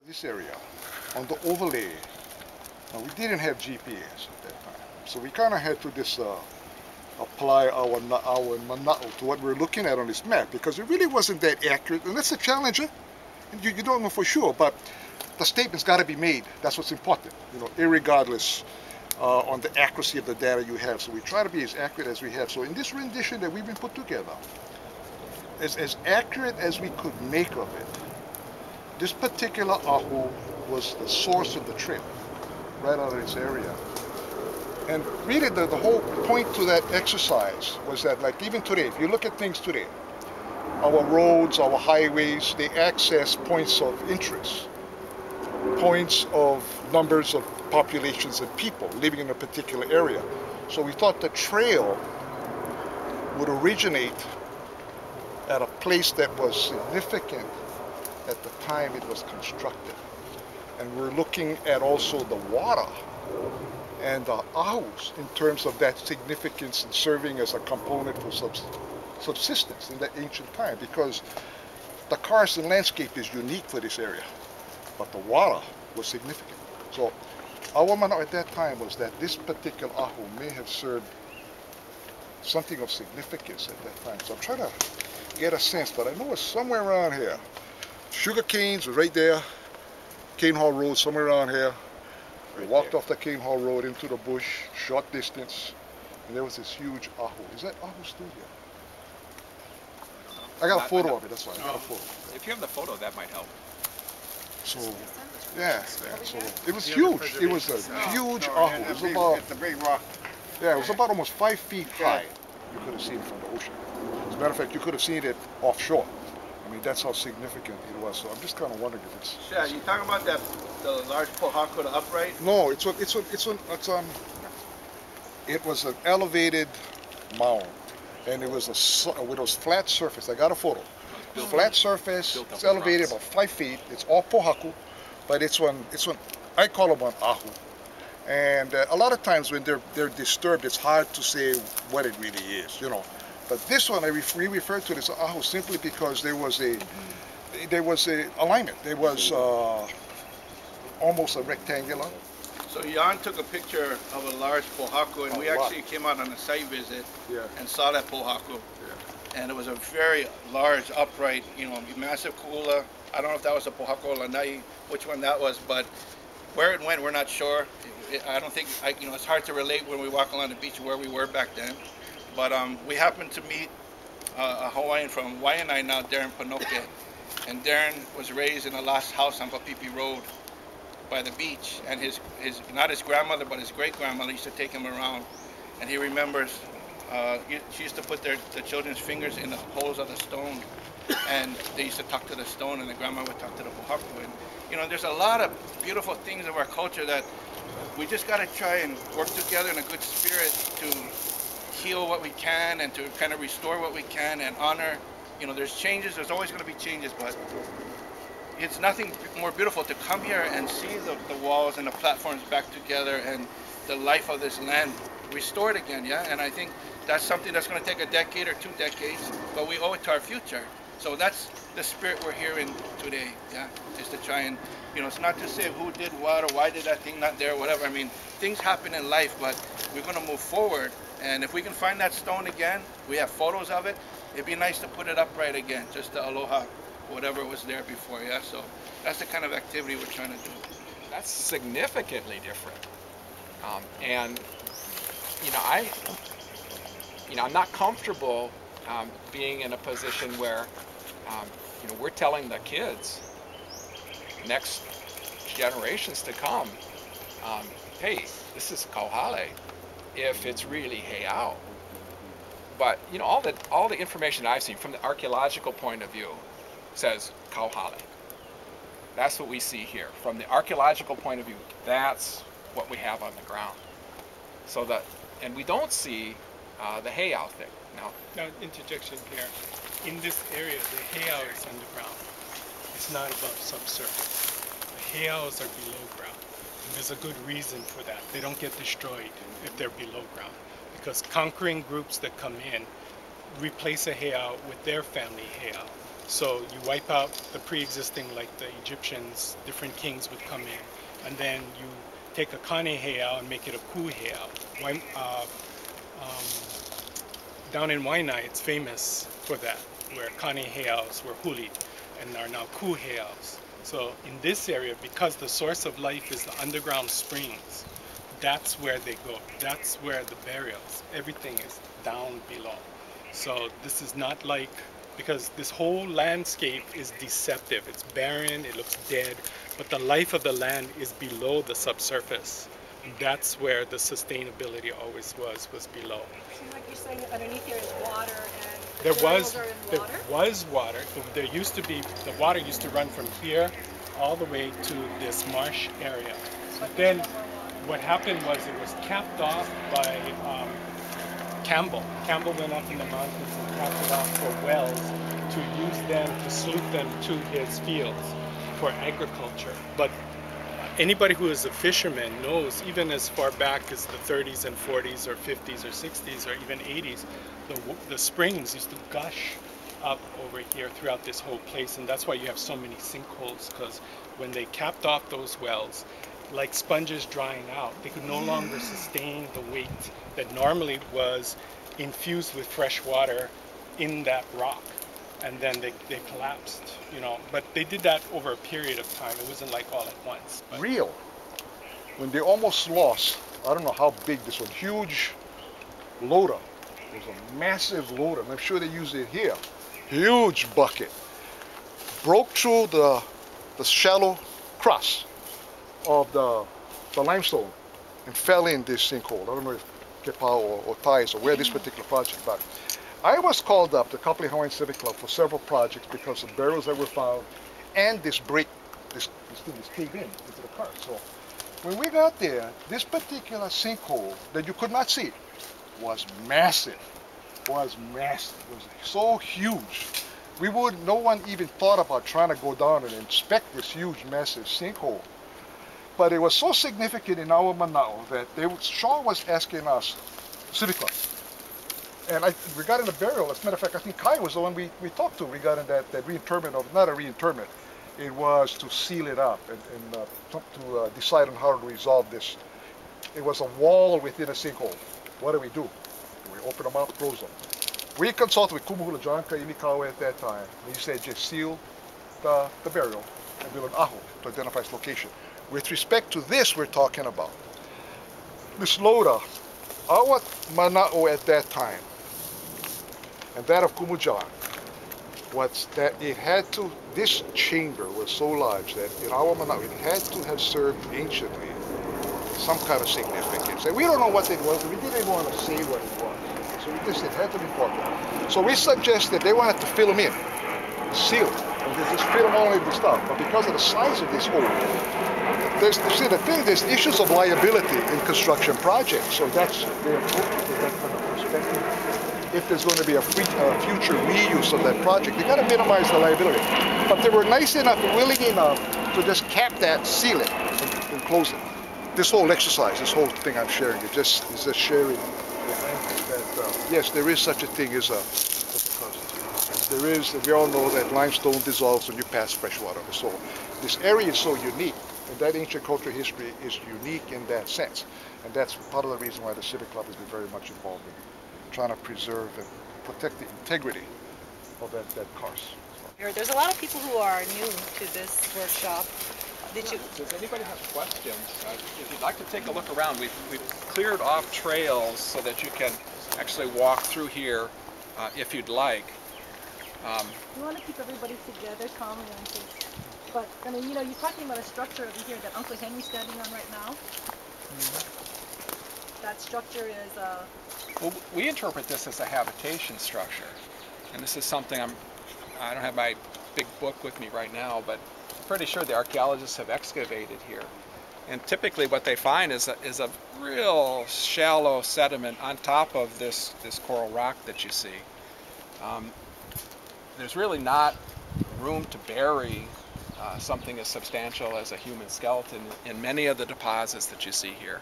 This area, on the overlay, we didn't have GPS at that time. So we kind of had to just apply our mana'o to what we're looking at on this map, because it really wasn't that accurate. And that's a challenge. You don't know for sure, but the statement's got to be made. That's what's important, irregardless on the accuracy of the data you have. So we try to be as accurate as we have. So in this rendition that we've been put together, as accurate as we could make of it, this particular ahu was the source of the trail, right out of this area. And really the whole point to that exercise was that, like, even today, if you look at things today, our roads, our highways, they access points of interest, points of numbers of populations and people living in a particular area. So we thought the trail would originate at a place that was significant at the time it was constructed. And we're looking at also the water and the ahus in terms of that significance and serving as a component for subsistence in that ancient time, because the karst landscape is unique for this area, but the water was significant. So our mana'o at that time was that this particular ahu may have served something of significance at that time. So I'm trying to get a sense, but I know it's somewhere around here. Sugar canes were right there. Cane Hall Road, somewhere around here. We walked off the Cane Hall Road into the bush, short distance, and there was this huge ahu. Is that ahu still here? I got a photo of it, that's why. I got a photo. If you have the photo, that might help. So, yeah. So it was huge. It was a huge ahu. It was about, it's a big rock. Yeah, it was about almost 5 feet high. You could have seen it from the ocean. As a matter of fact, you could have seen it offshore. I mean, that's how significant it was. So I'm just kind of wondering if it's. Yeah, you talking about the large pohako, the upright? No, it was an elevated mound, and it was with those flat surface. I got a photo. Flat surface. It's elevated about 5 feet. It's all pohako, but it's one. I call them an ahu. And a lot of times when they're disturbed, it's hard to say what it really is, But this one, we refer to it as ahu simply because there was a alignment. There was almost a rectangular. So Jan took a picture of a large pohako, and we actually came out on a site visit and saw that pohako. Yeah. And it was a very large, upright, massive kula. I don't know if that was a pohako lanai, which one that was, but where it went, we're not sure. I don't think, it's hard to relate when we walk along the beach where we were back then. But we happened to meet a Hawaiian from Waianae now, Darren Panoke. And Darren was raised in a lost house on Papipi Road by the beach. And not his grandmother, but his great-grandmother used to take him around. And he remembers, she used to put the children's fingers in the holes of the stone. And they used to talk to the stone, and the grandma would talk to the pohako. And, there's a lot of beautiful things of our culture that we just got to try and work together in a good spirit to heal what we can and to kind of restore what we can and honor. There's changes, there's always going to be changes, but it's nothing more beautiful to come here and see the walls and the platforms back together and the life of this land restored again, yeah? And I think that's something that's going to take a decade or 2 decades, but we owe it to our future. So that's the spirit we're here in today, yeah? Is to try and, it's not to say who did what or why did that thing not there, whatever. I mean, things happen in life, but we're going to move forward. And if we can find that stone again, we have photos of it, it'd be nice to put it upright again, just to aloha whatever was there before, yeah? So that's the kind of activity we're trying to do. That's significantly different. I'm not comfortable being in a position where, we're telling the kids, next generations to come, hey, this is KAUHALE, if it's really heiau. But all the information I've seen from the archaeological point of view says KAUHALE. That's what we see here. From the archaeological point of view, that's what we have on the ground. And we don't see the heiau thing. Now, interjection here. In this area, the heiau is underground. It's not above subsurface. The heiaus are below ground. And there's a good reason for that. They don't get destroyed if they're below ground, because conquering groups that come in replace a heiau with their family heiau. So you wipe out the pre-existing, like the Egyptians, different kings would come in, and then you take a Kane heiau and make it a ku heiau. Down in Waianae, it's famous for that, where Kane heiaus were huli and are now ku heiaus. So in this area, because the source of life is the underground springs, that's where they go. That's where the burials, everything is down below. So this is not like, because this whole landscape is deceptive. It's barren, it looks dead, but the life of the land is below the subsurface. That's where the sustainability always was below. So like you're saying, underneath here is water and There burials are in water? was water. There used to be, the water used to run from here all the way to this marsh area. But then what happened was it was capped off by Campbell. Campbell went up in the mountains and capped it off for wells to use them to sloop them to his fields for agriculture. But anybody who is a fisherman knows, even as far back as the 30s and 40s or 50s or 60s or even 80s, the springs used to gush up over here throughout this whole place, and that's why you have so many sinkholes, because when they capped off those wells, like sponges drying out, they could no longer sustain the weight that normally was infused with fresh water in that rock, and then they collapsed, you know. But they did that over a period of time. It wasn't like all at once. But Real. When they almost lost, I don't know how big this one, huge loader. It was a massive loader, and I'm sure they used it here. Huge bucket. Broke through the shallow crust of the limestone and fell in this sinkhole. I don't know if Kepa or Thais or where this particular project, but I was called up to Kapolei Hawaiian Civic Club for several projects because of barrels that were found and this break, this thing is caved in into the car. So when we got there, this particular sinkhole that you could not see was massive. Was so huge. No one even thought about trying to go down and inspect this huge, massive sinkhole. But it was so significant in our mana'o that Shaw was asking us, Civic Club, and regarding the burial, as a matter of fact, I think Kai was the one we talked to regarding that reinterment, of not a reinterment, it was to seal it up and to decide on how to resolve this. It was a wall within a sinkhole. What do? We open them up, close them. We consulted with Kumuhula John Kaimikawa at that time. He said just seal the burial and build an aho to identify its location. With respect to this we're talking about, this loader, our mana'o at that time, and that of Kumujan, was that it had to, this chamber was so large that in our mana'o it had to have served anciently some kind of significance. And we don't know what it was, we didn't want to say what it was. So we just, it had to be important. So we suggested they wanted to fill them in, seal it, and they just fill them all in with stuff. But because of the size of this hole, there's issues of liability in construction projects. So that's the approach to that kind of perspective. If there's going to be a future reuse of that project, they got to minimize the liability. But they were nice enough and willing enough to just cap that, seal it, and close it. This whole exercise, this whole thing I'm sharing, is just sharing that yes, there is such a thing as a there is. We all know that limestone dissolves when you pass fresh water on the soil. This area is so unique, and that ancient cultural history is unique in that sense, and that's part of the reason why the Civic Club has been very much involved in trying to preserve and protect the integrity of that karst. There's a lot of people who are new to this workshop. Does anybody have questions? If you'd like to take a look around, we've cleared off trails so that you can actually walk through here if you'd like. We want to keep everybody together, calm and safe. But I mean, you know, you're talking about a structure over here that Uncle Henry's standing on right now. Mm-hmm. That structure is well, we interpret this as a habitation structure, and this is something I don't have my big book with me right now, but I'm pretty sure the archaeologists have excavated here. And typically what they find is a real shallow sediment on top of this coral rock that you see. There's really not room to bury something as substantial as a human skeleton in many of the deposits that you see here.